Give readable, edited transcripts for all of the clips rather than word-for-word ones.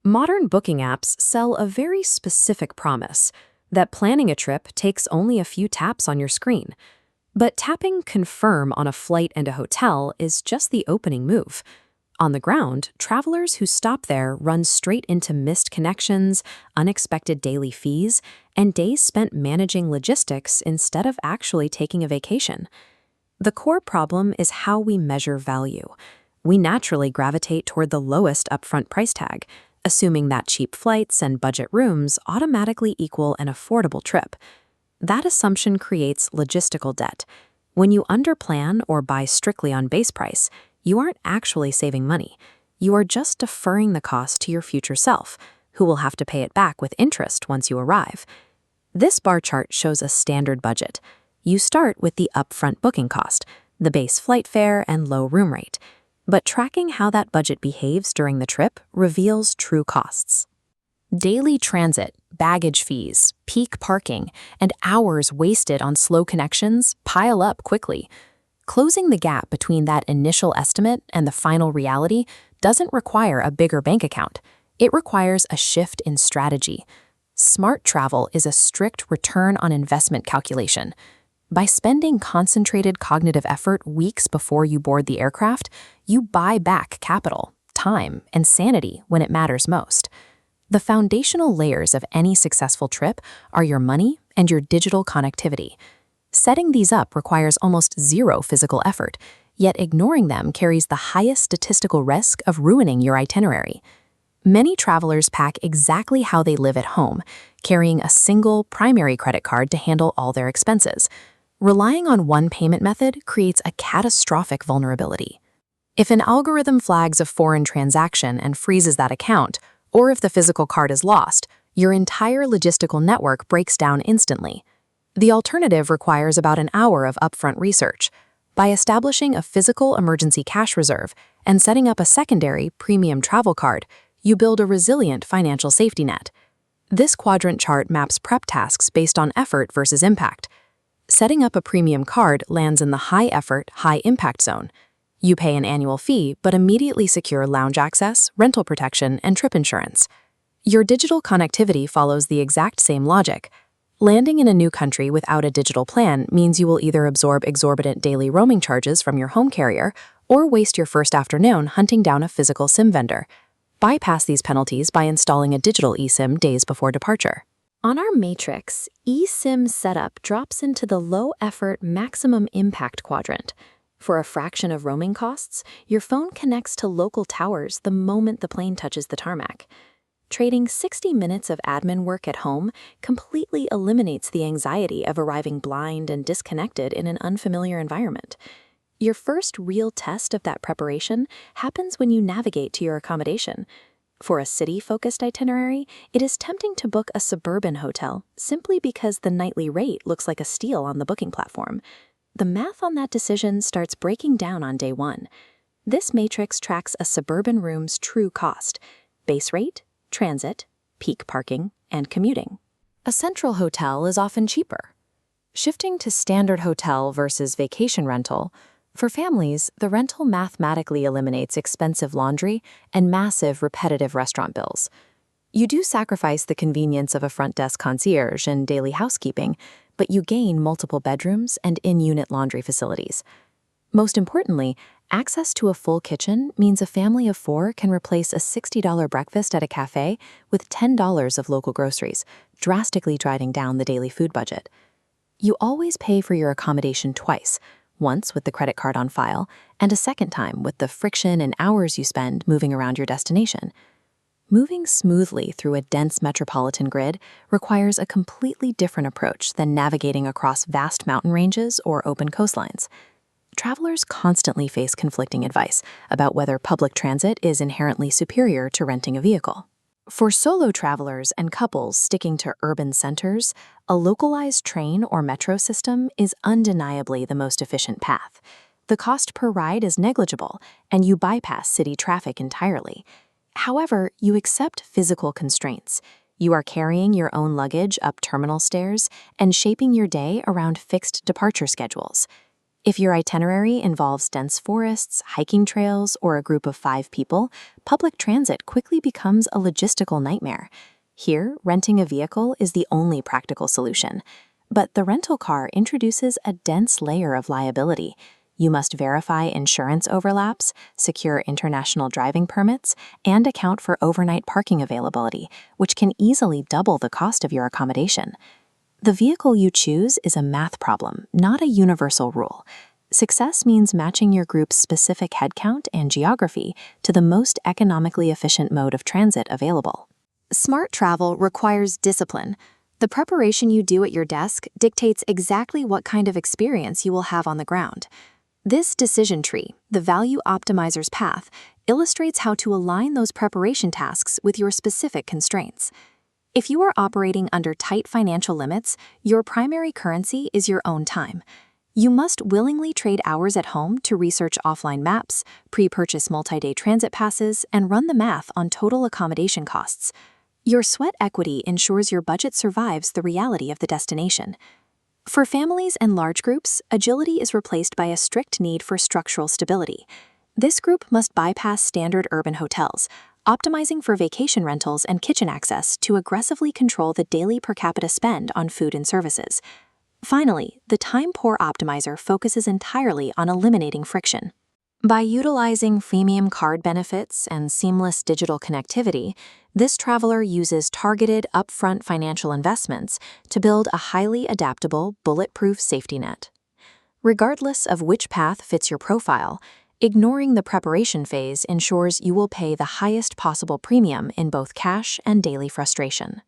Modern booking apps sell a very specific promise that planning a trip takes only a few taps on your screen. But tapping confirm on a flight and a hotel is just the opening move. On the ground, travelers who stop there run straight into missed connections, unexpected daily fees, and days spent managing logistics instead of actually taking a vacation. The core problem is how we measure value. We naturally gravitate toward the lowest upfront price tag, assuming that cheap flights and budget rooms automatically equal an affordable trip. That assumption creates logistical debt. When you underplan or buy strictly on base price, you aren't actually saving money. You are just deferring the cost to your future self, who will have to pay it back with interest once you arrive. This bar chart shows a standard budget. You start with the upfront booking cost, the base flight fare and low room rate. But tracking how that budget behaves during the trip reveals true costs. Daily transit, baggage fees, peak parking, and hours wasted on slow connections pile up quickly. Closing the gap between that initial estimate and the final reality doesn't require a bigger bank account. It requires a shift in strategy. Smart travel is a strict return on investment calculation. By spending concentrated cognitive effort weeks before you board the aircraft, you buy back capital, time, and sanity when it matters most. The foundational layers of any successful trip are your money and your digital connectivity. Setting these up requires almost zero physical effort, yet ignoring them carries the highest statistical risk of ruining your itinerary. Many travelers pack exactly how they live at home, carrying a single primary credit card to handle all their expenses. Relying on one payment method creates a catastrophic vulnerability. If an algorithm flags a foreign transaction and freezes that account, or if the physical card is lost, your entire logistical network breaks down instantly. The alternative requires about an hour of upfront research. By establishing a physical emergency cash reserve and setting up a secondary premium travel card, you build a resilient financial safety net. This quadrant chart maps prep tasks based on effort versus impact. Setting up a premium card lands in the high-effort, high-impact zone. You pay an annual fee, but immediately secure lounge access, rental protection, and trip insurance. Your digital connectivity follows the exact same logic. Landing in a new country without a digital plan means you will either absorb exorbitant daily roaming charges from your home carrier or waste your first afternoon hunting down a physical SIM vendor. Bypass these penalties by installing a digital eSIM days before departure. On our matrix, eSIM setup drops into the low-effort, maximum impact quadrant. For a fraction of roaming costs, your phone connects to local towers the moment the plane touches the tarmac. Trading 60 minutes of admin work at home completely eliminates the anxiety of arriving blind and disconnected in an unfamiliar environment. Your first real test of that preparation happens when you navigate to your accommodation. For a city-focused itinerary, it is tempting to book a suburban hotel simply because the nightly rate looks like a steal on the booking platform. The math on that decision starts breaking down on day one. This matrix tracks a suburban room's true cost: base rate, transit, peak parking, and commuting. A central hotel is often cheaper. Shifting to standard hotel versus vacation rental, for families, the rental mathematically eliminates expensive laundry and massive repetitive restaurant bills. You do sacrifice the convenience of a front desk concierge and daily housekeeping, but you gain multiple bedrooms and in-unit laundry facilities. Most importantly, access to a full kitchen means a family of 4 can replace a $60 breakfast at a cafe with $10 of local groceries, drastically driving down the daily food budget. You always pay for your accommodation twice, once with the credit card on file, and a second time with the friction and hours you spend moving around your destination. Moving smoothly through a dense metropolitan grid requires a completely different approach than navigating across vast mountain ranges or open coastlines. Travelers constantly face conflicting advice about whether public transit is inherently superior to renting a vehicle. For solo travelers and couples sticking to urban centers, a localized train or metro system is undeniably the most efficient path. The cost per ride is negligible, and you bypass city traffic entirely. However, you accept physical constraints. You are carrying your own luggage up terminal stairs and shaping your day around fixed departure schedules. If your itinerary involves dense forests, hiking trails, or a group of 5 people, public transit quickly becomes a logistical nightmare. Here, renting a vehicle is the only practical solution. But the rental car introduces a dense layer of liability. You must verify insurance overlaps, secure international driving permits, and account for overnight parking availability, which can easily double the cost of your accommodation. The vehicle you choose is a math problem, not a universal rule. Success means matching your group's specific headcount and geography to the most economically efficient mode of transit available. Smart travel requires discipline. The preparation you do at your desk dictates exactly what kind of experience you will have on the ground. This decision tree, the Value Optimizer's path, illustrates how to align those preparation tasks with your specific constraints. If you are operating under tight financial limits, your primary currency is your own time. You must willingly trade hours at home to research offline maps, pre-purchase multi-day transit passes, and run the math on total accommodation costs. Your sweat equity ensures your budget survives the reality of the destination. For families and large groups, agility is replaced by a strict need for structural stability. This group must bypass standard urban hotels, optimizing for vacation rentals and kitchen access to aggressively control the daily per capita spend on food and services. Finally, the time-poor optimizer focuses entirely on eliminating friction. By utilizing freemium card benefits and seamless digital connectivity, this traveler uses targeted upfront financial investments to build a highly adaptable, bulletproof safety net. Regardless of which path fits your profile, ignoring the preparation phase ensures you will pay the highest possible premium in both cash and daily frustration.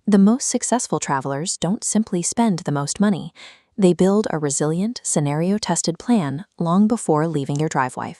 The most successful travelers don't simply spend the most money. They build a resilient, scenario-tested plan long before leaving your driveway.